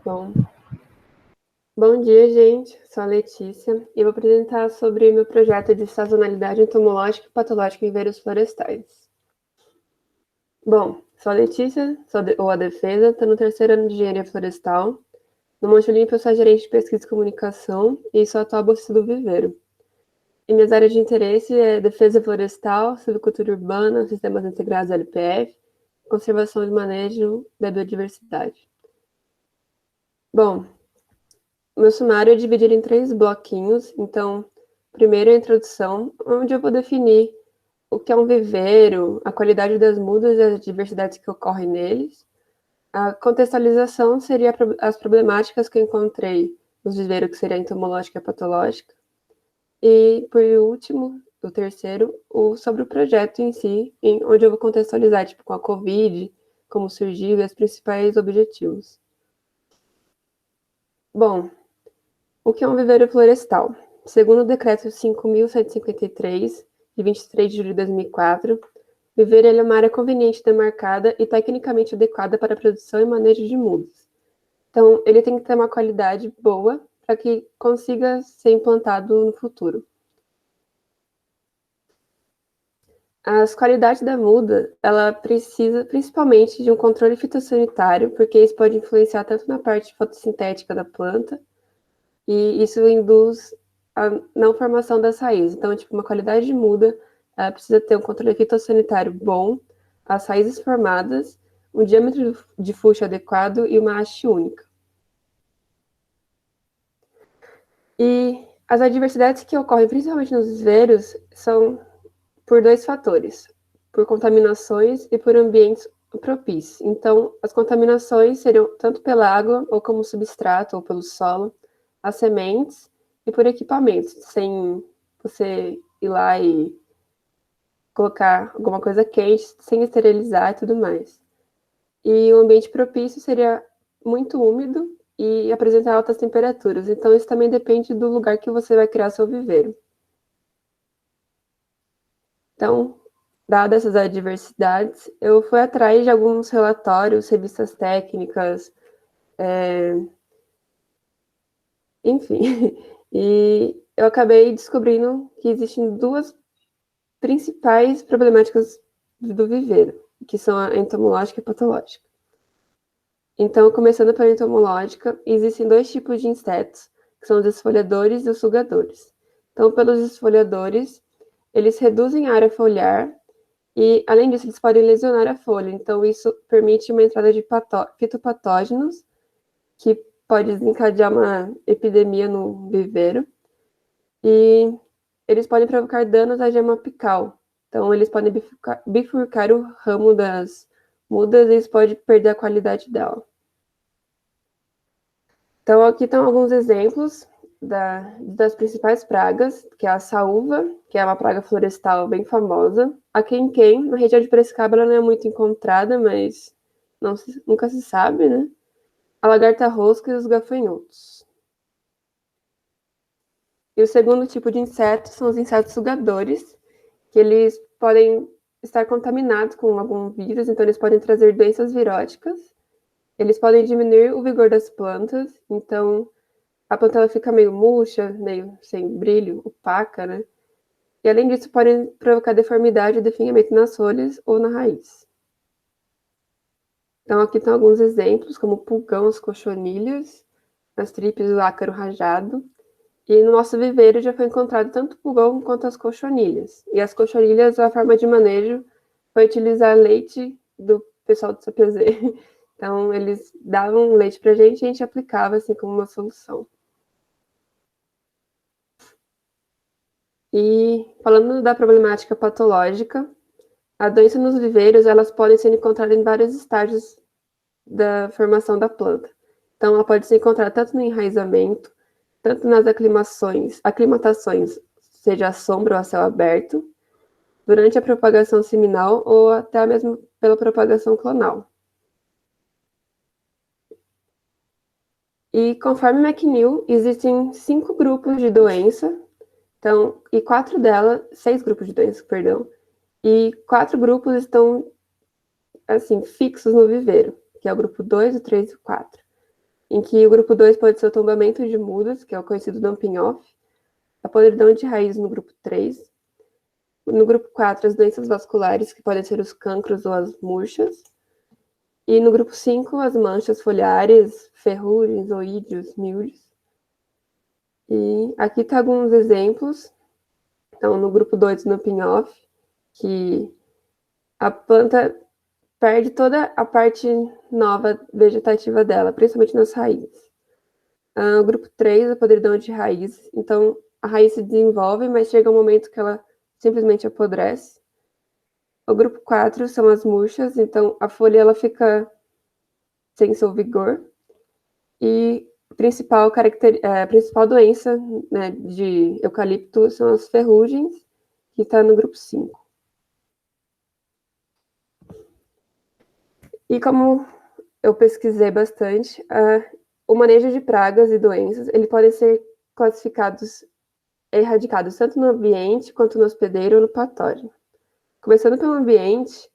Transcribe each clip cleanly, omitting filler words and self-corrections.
Bom, bom dia, gente. Sou a Letícia e vou apresentar sobre meu projeto de sazonalidade entomológica e patológica em viveiros florestais. Bom, sou a Letícia, ou a Defesa, estou no terceiro ano de engenharia florestal. No Monte Olimpo, eu sou gerente de pesquisa e comunicação e sou atual bolsista do viveiro. E minhas áreas de interesse é defesa florestal, silvicultura urbana, sistemas integrados LPF, conservação e manejo da biodiversidade. Bom, meu sumário é dividido em 3 bloquinhos. Então, primeiro é a introdução, onde eu vou definir o que é um viveiro, a qualidade das mudas e as diversidades que ocorrem neles. A contextualização seria as problemáticas que eu encontrei nos viveiros, que seria a entomológica e a patológica. E, por último, o terceiro, sobre o projeto em si, onde eu vou contextualizar, tipo, com a Covid, como surgiu e os principais objetivos. Bom, o que é um viveiro florestal? Segundo o Decreto 5.153, de 23 de julho de 2004, viveiro é uma área conveniente demarcada e tecnicamente adequada para a produção e manejo de mudas. Então, ele tem que ter uma qualidade boa para que consiga ser implantado no futuro. As qualidades da muda, ela precisa principalmente de um controle fitossanitário, porque isso pode influenciar tanto na parte fotossintética da planta, e isso induz a não formação das raízes. Então, tipo, uma qualidade de muda, ela precisa ter um controle fitossanitário bom, as raízes formadas, um diâmetro de fuste adequado e uma haste única. E as adversidades que ocorrem principalmente nos viveiros são por 2 fatores, por contaminações e por ambientes propícios. Então, as contaminações seriam tanto pela água, ou como substrato, ou pelo solo, as sementes e por equipamentos, sem você ir lá e colocar alguma coisa quente, sem esterilizar e tudo mais. E o ambiente propício seria muito úmido e apresentar altas temperaturas. Então, isso também depende do lugar que você vai criar seu viveiro. Então, dadas essas adversidades, eu fui atrás de alguns relatórios, revistas técnicas, enfim. E eu acabei descobrindo que existem 2 principais problemáticas do viveiro, que são a entomológica e a patológica. Então, começando pela entomológica, existem 2 tipos de insetos, que são os esfoliadores e os sugadores. Então, pelos esfoliadores, eles reduzem a área foliar e, além disso, eles podem lesionar a folha. Então, isso permite uma entrada de fitopatógenos, que pode desencadear uma epidemia no viveiro. E eles podem provocar danos à gema apical. Então, eles podem bifurcar o ramo das mudas e isso pode perder a qualidade dela. Então, aqui estão alguns exemplos das principais pragas, que é a saúva, que é uma praga florestal bem famosa. A quem-quem, na região de Piracicaba, ela não é muito encontrada, mas nunca se sabe, né? A lagarta-rosca e os gafanhotos. E o segundo tipo de inseto são os insetos sugadores, que eles podem estar contaminados com algum vírus, então eles podem trazer doenças viróticas. Eles podem diminuir o vigor das plantas, então a planta ela fica meio murcha, meio sem brilho, opaca, né? E além disso, podem provocar deformidade e definhamento nas folhas ou na raiz. Então aqui estão alguns exemplos, como o pulgão, as cochonilhas, as tripes, o ácaro rajado. E no nosso viveiro já foi encontrado tanto o pulgão quanto as cochonilhas. E as cochonilhas, a forma de manejo foi utilizar leite do pessoal do CPZ. Então, eles davam leite pra gente e a gente aplicava assim como uma solução. E falando da problemática patológica, a doença nos viveiros, elas podem ser encontradas em vários estágios da formação da planta. Então, ela pode ser encontrada tanto no enraizamento, tanto nas aclimatações, seja à sombra ou a céu aberto, durante a propagação seminal ou até mesmo pela propagação clonal. E conforme McNeil, existem 5 grupos de doença, então, e 6 grupos de doença, perdão, e 4 grupos estão, assim, fixos no viveiro, que é o grupo 2, o 3 e o 4. em que o grupo 2 pode ser o tombamento de mudas, que é o conhecido dumping off, a podridão de raiz no grupo 3, no grupo 4, as doenças vasculares, que podem ser os cancros ou as murchas, e no grupo 5, as manchas foliares, ferrugens, oídios, milhos. E aqui tá alguns exemplos. Então, no grupo 2, dumping off, que a planta perde toda a parte nova vegetativa dela, principalmente nas raízes. O grupo 3, a podridão de raiz. Então, a raiz se desenvolve, mas chega um momento que ela simplesmente apodrece. O grupo 4 são as murchas, então a folha ela fica sem seu vigor. E a principal doença, né, de eucalipto são as ferrugens, que está no grupo 5. E como eu pesquisei bastante, o manejo de pragas e doenças, ele pode ser classificados, erradicados tanto no ambiente, quanto no hospedeiro ou no patógeno. Começando pelo ambiente,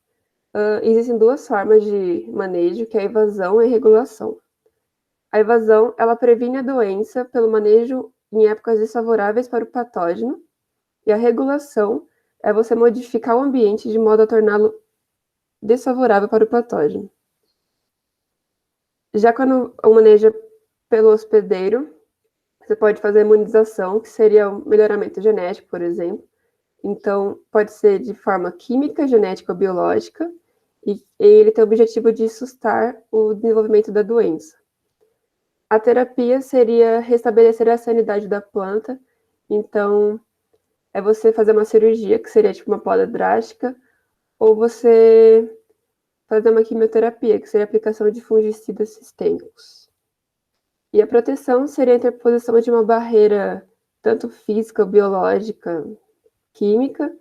existem duas formas de manejo, que é a evasão e a regulação. A evasão, ela previne a doença pelo manejo em épocas desfavoráveis para o patógeno, e a regulação é você modificar o ambiente de modo a torná-lo desfavorável para o patógeno. Já quando o manejo é pelo hospedeiro, você pode fazer a imunização, que seria o melhoramento genético, por exemplo. Então, pode ser de forma química, genética ou biológica, e ele tem o objetivo de sustar o desenvolvimento da doença. A terapia seria restabelecer a sanidade da planta, então é você fazer uma cirurgia, que seria tipo uma poda drástica, ou você fazer uma quimioterapia, que seria a aplicação de fungicidas sistêmicos. E a proteção seria a interposição de uma barreira, tanto física, biológica, química,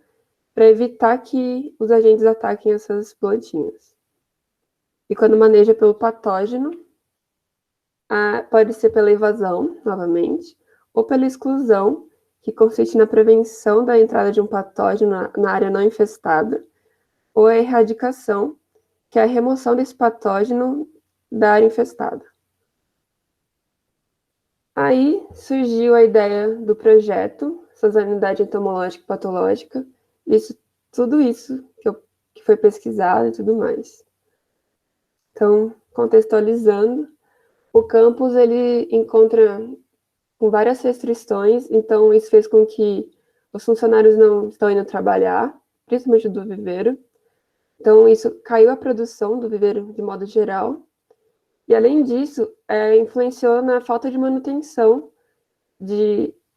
para evitar que os agentes ataquem essas plantinhas. E quando maneja pelo patógeno, pode ser pela evasão, novamente, ou pela exclusão, que consiste na prevenção da entrada de um patógeno na área não infestada, ou a erradicação, que é a remoção desse patógeno da área infestada. Aí surgiu a ideia do projeto Sazonalidade Entomológica e Patológica, tudo isso que foi pesquisado e tudo mais. Então, contextualizando, o campus ele encontra com várias restrições, então isso fez com que os funcionários não estão indo trabalhar, principalmente do viveiro. Então, isso caiu a produção do viveiro de modo geral. E, além disso, influenciou na falta de manutenção,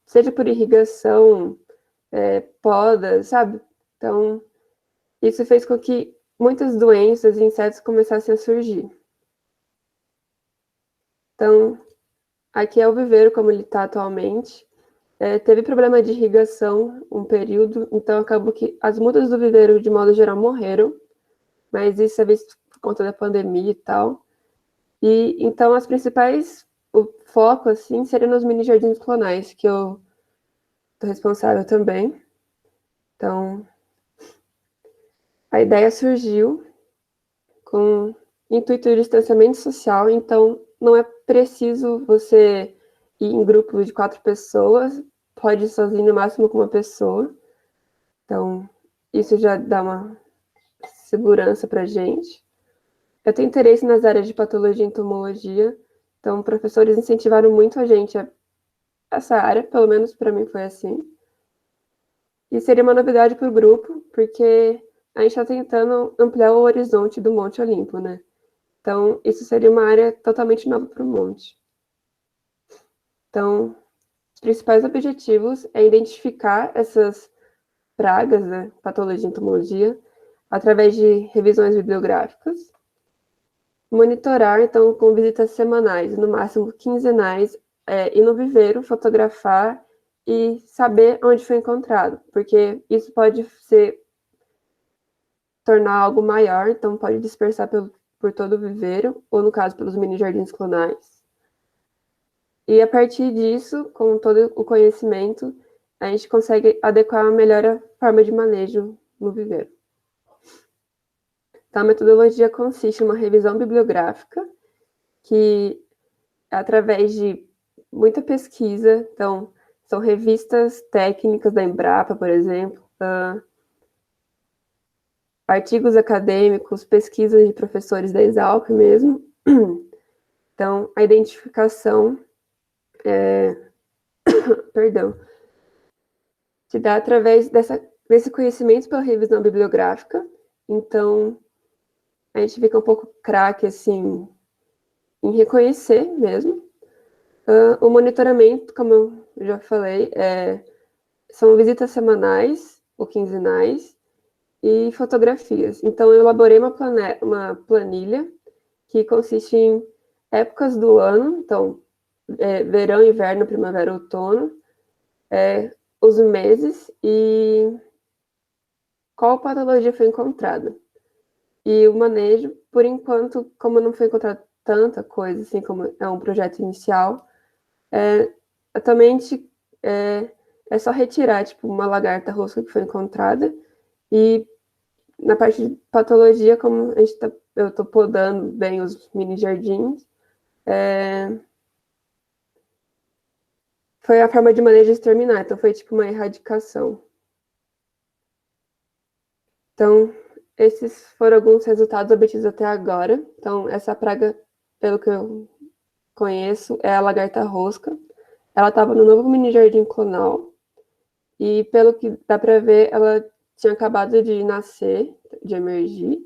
seja por irrigação, poda, sabe? Então, isso fez com que muitas doenças e insetos começassem a surgir. Então, aqui é o viveiro como ele está atualmente. Teve problema de irrigação um período, então acabou que as mudas do viveiro, de modo geral, morreram, mas isso é visto por conta da pandemia e tal. E então o foco, assim, seria nos mini jardins clonais, que eu estou responsável também. Então, a ideia surgiu com intuito de distanciamento social, então não é preciso você ir em grupo de 4 pessoas, pode ir sozinho no máximo com uma pessoa. Então, isso já dá uma segurança para a gente. Eu tenho interesse nas áreas de patologia e entomologia, então professores incentivaram muito a gente a essa área, pelo menos para mim foi assim. E seria uma novidade para o grupo, porque a gente está tentando ampliar o horizonte do Monte Olimpo, né? Então, isso seria uma área totalmente nova para o Monte. Então, os principais objetivos é identificar essas pragas, né, patologia e entomologia, através de revisões bibliográficas, monitorar, então, com visitas semanais, no máximo quinzenais, ir no viveiro, fotografar e saber onde foi encontrado, porque isso pode tornar algo maior, então pode dispersar por todo o viveiro, ou no caso, pelos mini jardins clonais. E a partir disso, com todo o conhecimento, a gente consegue adequar melhor a forma de manejo no viveiro. Então, a metodologia consiste em uma revisão bibliográfica, que através de muita pesquisa. Então, são revistas técnicas da Embrapa, por exemplo, artigos acadêmicos, pesquisas de professores da Exalc mesmo. Então, a identificação, se dá através desse conhecimento pela revisão bibliográfica. Então, a gente fica um pouco craque, assim, em reconhecer mesmo. O monitoramento, como eu já falei, são visitas semanais ou quinzenais e fotografias. Então, eu elaborei uma planilha que consiste em épocas do ano, então, verão, inverno, primavera, outono, os meses e qual patologia foi encontrada. E o manejo, por enquanto, como não foi encontrada tanta coisa, assim como é um projeto inicial, atualmente é só retirar, tipo, uma lagarta rosca que foi encontrada e na parte de patologia, como eu estou podando bem os mini jardins, foi a forma de manejo exterminar, então foi tipo uma erradicação. Então, esses foram alguns resultados obtidos até agora. Então, essa praga, pelo que eu conheço, é a lagarta rosca. Ela estava no novo mini jardim clonal e, pelo que dá para ver, ela tinha acabado de nascer, de emergir.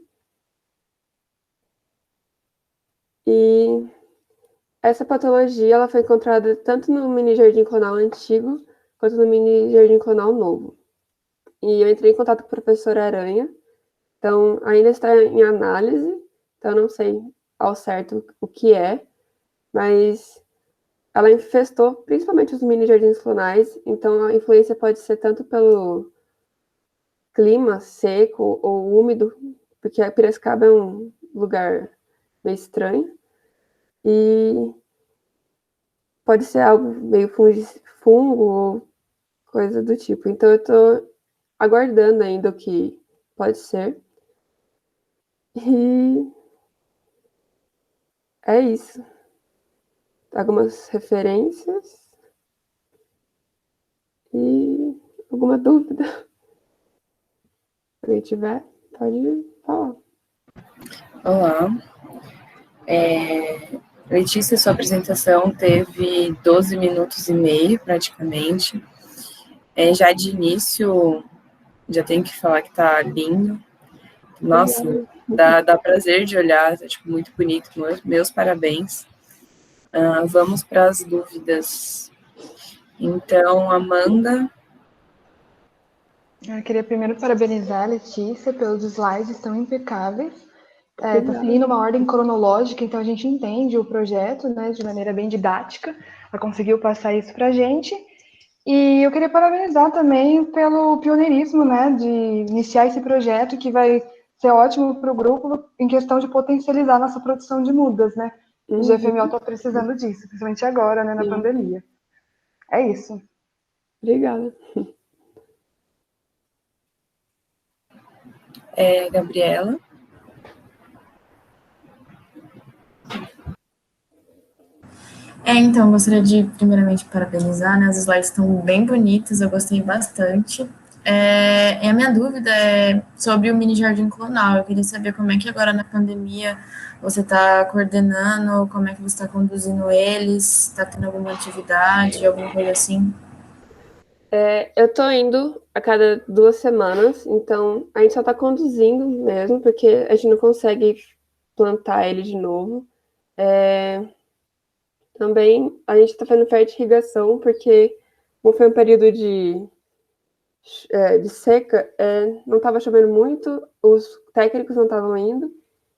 E essa patologia ela foi encontrada tanto no mini jardim clonal antigo quanto no mini jardim clonal novo. E eu entrei em contato com o professor Aranha, então ainda está em análise, então eu não sei ao certo o que é, mas ela infestou principalmente os mini jardins clonais, então a influência pode ser tanto pelo clima seco ou úmido, porque a Piracicaba é um lugar meio estranho, e pode ser algo meio fungo ou coisa do tipo. Então eu estou aguardando ainda o que pode ser. E é isso. Algumas referências e alguma dúvida. Se alguém tiver, pode falar. Olá. Letícia, sua apresentação teve 12 minutos e meio, praticamente. Já de início, já tenho que falar que tá lindo. Nossa, dá prazer de olhar, tá, tipo, muito bonito. Meus parabéns. Vamos para as dúvidas. Então, Amanda. Eu queria primeiro parabenizar a Letícia pelos slides tão impecáveis. Está seguindo uma ordem cronológica, então a gente entende o projeto, né, de maneira bem didática. Ela conseguiu passar isso para a gente. E eu queria parabenizar também pelo pioneirismo, né, de iniciar esse projeto que vai ser ótimo para o grupo em questão de potencializar nossa produção de mudas, né? O GFMO está precisando disso, principalmente agora, né, na pandemia. É isso. Obrigada. Gabriela. Então, gostaria de, primeiramente, parabenizar, né? As slides estão bem bonitas, eu gostei bastante. A minha dúvida é sobre o mini jardim clonal. Eu queria saber como é que agora na pandemia você está coordenando, como é que você está conduzindo eles, está tendo alguma atividade, alguma coisa assim? Eu estou indo a cada 2 semanas, então a gente só está conduzindo mesmo, porque a gente não consegue plantar ele de novo. Também a gente está fazendo fertirrigação, porque como foi um período de seca, não estava chovendo muito, os técnicos não estavam indo,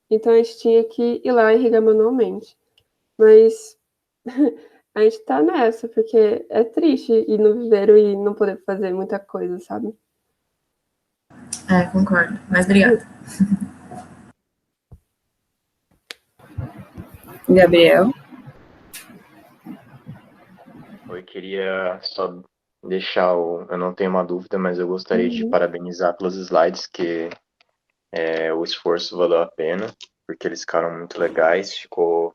então a gente tinha que ir lá e irrigar manualmente. Mas a gente tá nessa, porque é triste ir no viveiro e não poder fazer muita coisa, sabe? Concordo, mas obrigada. Gabriel. Eu queria só deixar eu não tenho uma dúvida, mas eu gostaria de parabenizar pelos slides, que o esforço valeu a pena, porque eles ficaram muito legais, ficou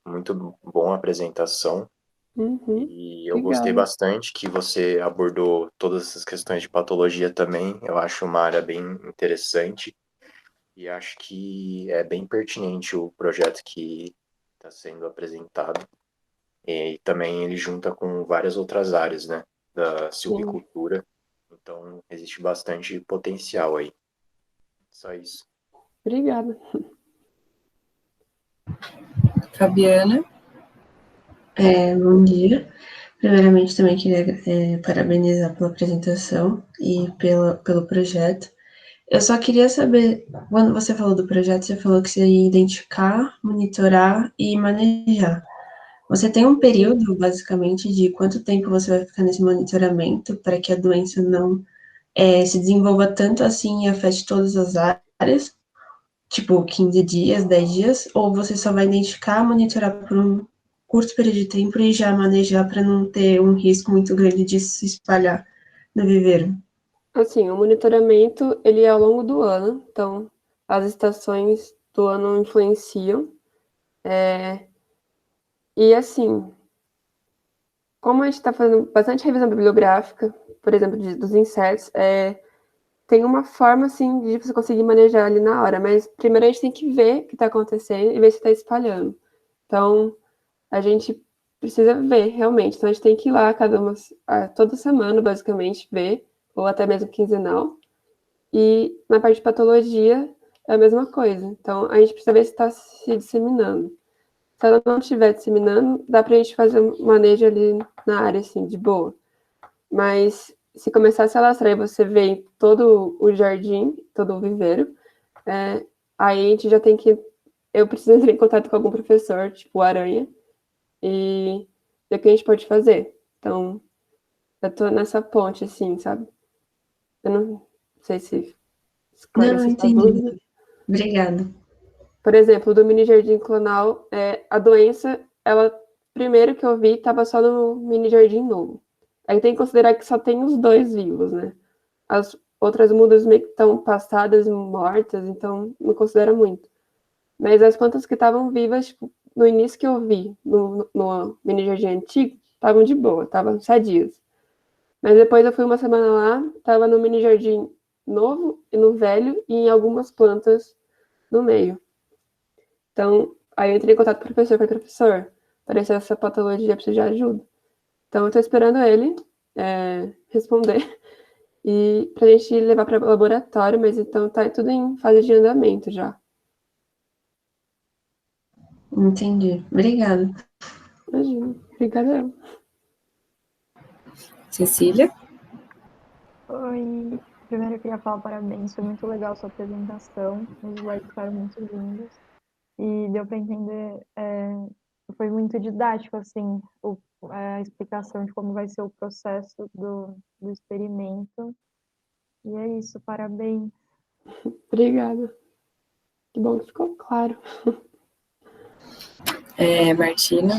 Muito bom a apresentação. Uhum. E eu gostei bastante que você abordou todas essas questões de patologia também. Eu acho uma área bem interessante e acho que é bem pertinente o projeto que está sendo apresentado. E também ele junta com várias outras áreas, né, da Sim. silvicultura. Então, existe bastante potencial aí. Só isso. Obrigada. Fabiana? Bom dia. Primeiramente, também queria parabenizar pela apresentação e pelo projeto. Eu só queria saber, quando você falou do projeto, você falou que você ia identificar, monitorar e manejar. Você tem um período, basicamente, de quanto tempo você vai ficar nesse monitoramento para que a doença não se desenvolva tanto assim e afete todas as áreas? Tipo, 15 dias, 10 dias? Ou você só vai identificar, monitorar por um curto período de tempo e já manejar para não ter um risco muito grande de se espalhar no viveiro? Assim, o monitoramento, ele é ao longo do ano, então as estações do ano influenciam. E assim, como a gente está fazendo bastante revisão bibliográfica, por exemplo, dos insetos, tem uma forma, assim, de você conseguir manejar ali na hora, mas primeiro a gente tem que ver o que está acontecendo e ver se está espalhando. Então, a gente precisa ver, realmente. Então, a gente tem que ir lá toda semana, basicamente, ver, ou até mesmo quinzenal. E na parte de patologia, é a mesma coisa. Então, a gente precisa ver se está se disseminando. Se ela não estiver disseminando, dá pra gente fazer um manejo ali na área, assim, de boa. Mas se começar a se alastrar e você vê em todo o jardim, todo o viveiro, aí a gente já tem que... Eu preciso entrar em contato com algum professor, tipo o Aranha, e ver o que a gente pode fazer. Então, eu tô nessa ponte, assim, sabe? Eu não sei se Não, esclarece sua entendi. dúvida. Obrigada. Por exemplo, do mini jardim clonal, a doença, ela, primeiro que eu vi, estava só no mini jardim novo. Aí tem que considerar que só tem os dois vivos, né? As outras mudas meio que estão passadas e mortas, então não considera muito. Mas as plantas que estavam vivas, tipo, no início que eu vi, no mini jardim antigo, estavam de boa, estavam sadias. Mas depois eu fui uma semana lá, estava no mini jardim novo e no velho, e em algumas plantas no meio. Então, aí eu entrei em contato com o professor, falei, professor, apareceu essa patologia, preciso de ajuda. Então, eu tô esperando ele responder e pra gente levar para o laboratório, mas então tá tudo em fase de andamento já. Entendi. Obrigada. Imagina, obrigada. Cecília? Oi, primeiro eu queria falar parabéns, foi muito legal a sua apresentação, os slides ficaram muito lindos e deu para entender, foi muito didático, assim, a explicação de como vai ser o processo do experimento. E é isso, parabéns. Obrigada. Que bom que ficou claro. Martina?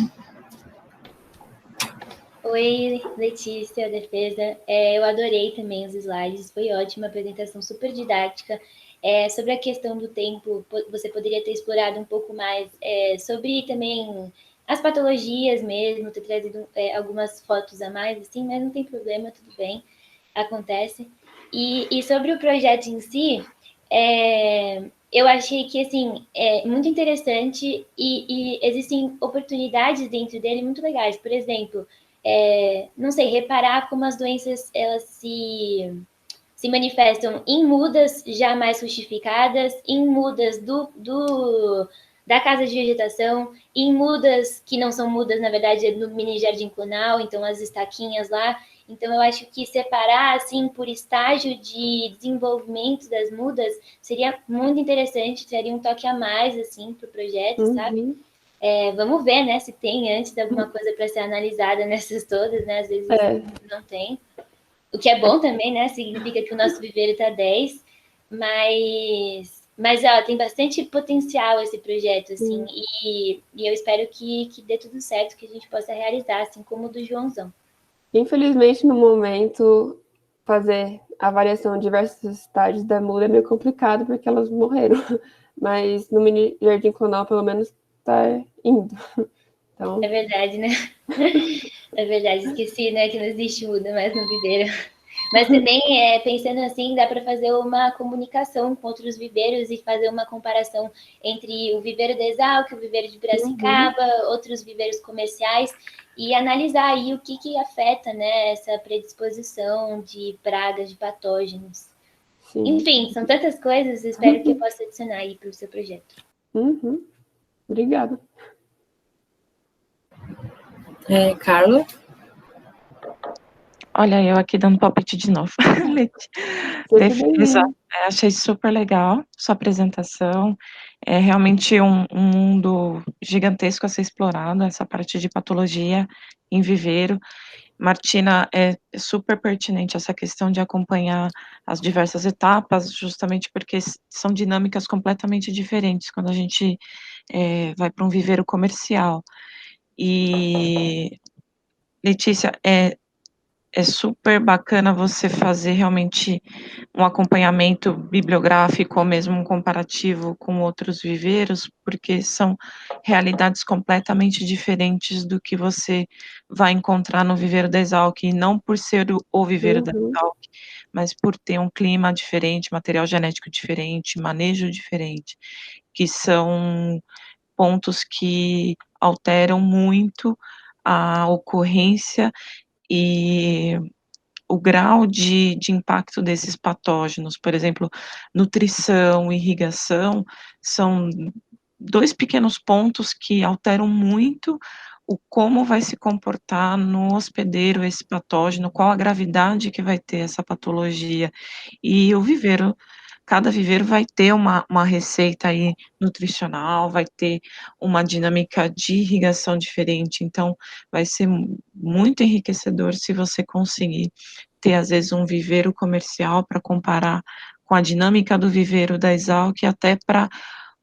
Oi, Letícia, Defesa. Eu adorei também os slides, foi ótima, apresentação super didática. Sobre a questão do tempo, você poderia ter explorado um pouco mais sobre também as patologias mesmo, ter trazido algumas fotos a mais, assim, mas não tem problema, tudo bem, acontece. E sobre o projeto em si, eu achei que, assim, é muito interessante e existem oportunidades dentro dele muito legais. Por exemplo, não sei, reparar como as doenças elas se manifestam em mudas já mais justificadas, em mudas da casa de vegetação, em mudas que não são mudas, na verdade, no mini jardim clonal, então as estaquinhas lá. Então, eu acho que separar, assim, por estágio de desenvolvimento das mudas seria muito interessante, traria um toque a mais, assim, para o projeto, sabe? Vamos ver, né, se tem antes alguma coisa para ser analisada nessas todas, né? Às vezes não tem. O que é bom também, né? Significa que o nosso viveiro está 10, mas tem bastante potencial esse projeto, assim, e eu espero que dê tudo certo, que a gente possa realizar, assim como o do Joãozão. Infelizmente, no momento, fazer avaliação de diversos estágios da muda é meio complicado, porque elas morreram. Mas no mini jardim clonal, pelo menos, tá indo. Então... É verdade, né? É verdade, esqueci, né, que não existe muda mais no viveiro. Mas também, pensando assim, dá para fazer uma comunicação com outros viveiros e fazer uma comparação entre o viveiro da Exalc, o viveiro de Piracicaba, outros viveiros comerciais, e analisar aí o que afeta, né, essa predisposição de pragas, de patógenos. Sim. Enfim, são tantas coisas, espero que eu possa adicionar aí para o seu projeto. Obrigada. Carla? Olha, eu aqui dando palpite de novo. Defesa, achei super legal sua apresentação. É realmente um mundo gigantesco a ser explorado, essa parte de patologia em viveiro. Martina, é super pertinente essa questão de acompanhar as diversas etapas, justamente porque são dinâmicas completamente diferentes quando a gente vai para um viveiro comercial. E, Letícia, é super bacana você fazer realmente um acompanhamento bibliográfico ou mesmo um comparativo com outros viveiros, porque são realidades completamente diferentes do que você vai encontrar no viveiro da Exalc, e não por ser o viveiro da Exalc, mas por ter um clima diferente, material genético diferente, manejo diferente, que são pontos que alteram muito a ocorrência e o grau de impacto desses patógenos. Por exemplo, nutrição, irrigação, são 2 pequenos pontos que alteram muito o como vai se comportar no hospedeiro esse patógeno, qual a gravidade que vai ter essa patologia. E o viveiro, cada viveiro vai ter uma receita aí nutricional, vai ter uma dinâmica de irrigação diferente, então vai ser muito enriquecedor se você conseguir ter, às vezes, um viveiro comercial para comparar com a dinâmica do viveiro da Exalc, até para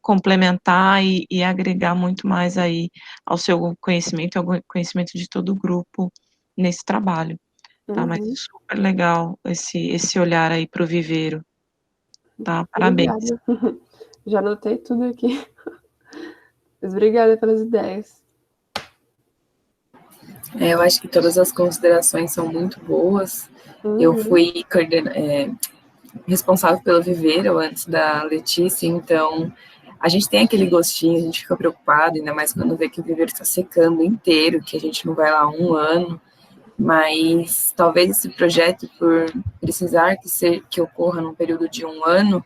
complementar e agregar muito mais aí ao seu conhecimento, ao conhecimento de todo o grupo nesse trabalho, tá? Mas é super legal esse olhar aí para o viveiro, tá? Parabéns. Obrigada. Já anotei tudo aqui. Mas obrigada pelas ideias. Eu acho que todas as considerações são muito boas. Eu fui responsável pelo viveiro antes da Letícia, então a gente tem aquele gostinho, a gente fica preocupado, ainda mais quando vê que o viveiro está secando inteiro, que a gente não vai lá há 1 ano, mas talvez esse projeto, por precisar que ocorra num período de 1 ano,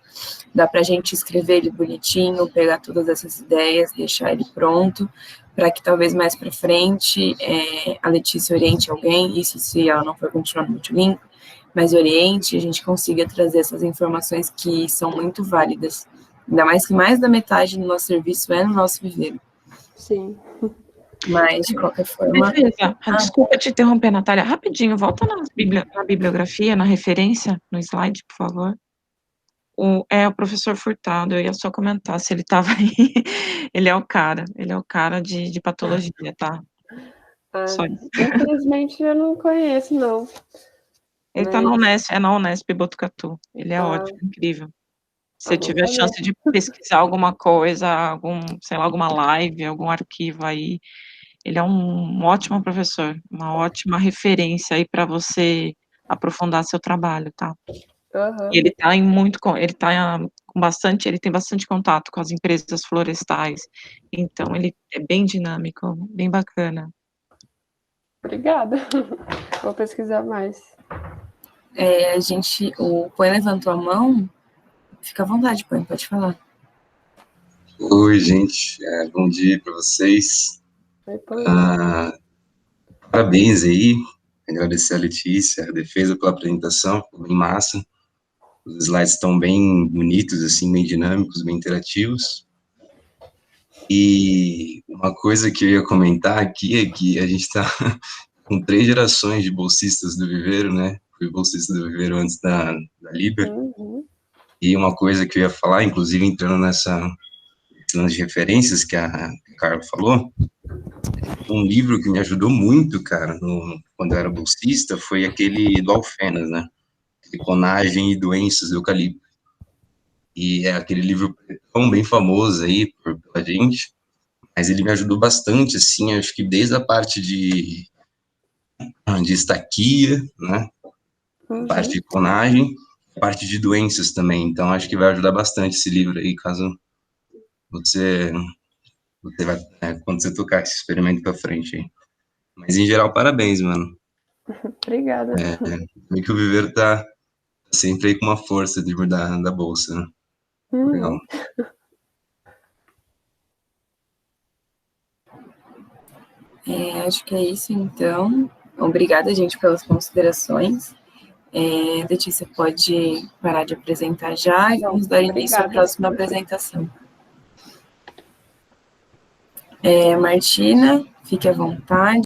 dá para a gente escrever ele bonitinho, pegar todas essas ideias, deixar ele pronto, para que talvez mais para frente a Letícia oriente alguém, isso se ela não for continuar no Multilink, mas oriente, a gente consiga trazer essas informações que são muito válidas. Ainda mais que mais da metade do nosso serviço é no nosso viveiro. Sim. Mas, de qualquer forma... Desculpa te interromper, Natália. Rapidinho, volta na bibliografia, na referência, no slide, por favor. O professor Furtado, eu ia só comentar se ele estava aí. Ele é o cara de patologia, tá? Só isso. Infelizmente, eu não conheço, não. Ele tá na Unesp Botucatu. Ele é ótimo, incrível. Se tiver chance de pesquisar alguma coisa, alguma live, algum arquivo aí, ele é um ótimo professor, uma ótima referência aí para você aprofundar seu trabalho, tá? E ele tem bastante contato com as empresas florestais, então ele é bem dinâmico, bem bacana. Obrigada. Vou pesquisar mais. O Põe levantou a mão. Fica à vontade, Põe, pode falar. Oi, gente. Bom dia para vocês. Oi, Põe. Parabéns aí. Agradecer a Letícia, a Defesa pela apresentação, ficou bem massa. Os slides estão bem bonitos, assim, bem dinâmicos, bem interativos. E uma coisa que eu ia comentar aqui é que a gente está com 3 gerações de bolsistas do Viveiro, né? Fui bolsista do Viveiro antes da Liber. E uma coisa que eu ia falar, inclusive entrando nessa de referências que a Carla falou, um livro que me ajudou muito, cara, quando eu era bolsista, foi aquele do Alfenas, né? Clonagem e Doenças do Eucalipto. E é aquele livro tão bem famoso aí pela gente, mas ele me ajudou bastante, assim, acho que desde a parte de estaquia, né, a parte de clonagem, a parte de doenças também, então acho que vai ajudar bastante esse livro aí, caso você vai, quando você tocar esse experimento pra frente aí. Mas, em geral, parabéns, mano. Obrigada. Meio que o Viveiro tá sempre aí com uma força da bolsa, né? Legal. Acho que é isso, então. Obrigada, gente, pelas considerações. Letícia, pode parar de apresentar já e vamos dar início à próxima apresentação. Martina, fique à vontade.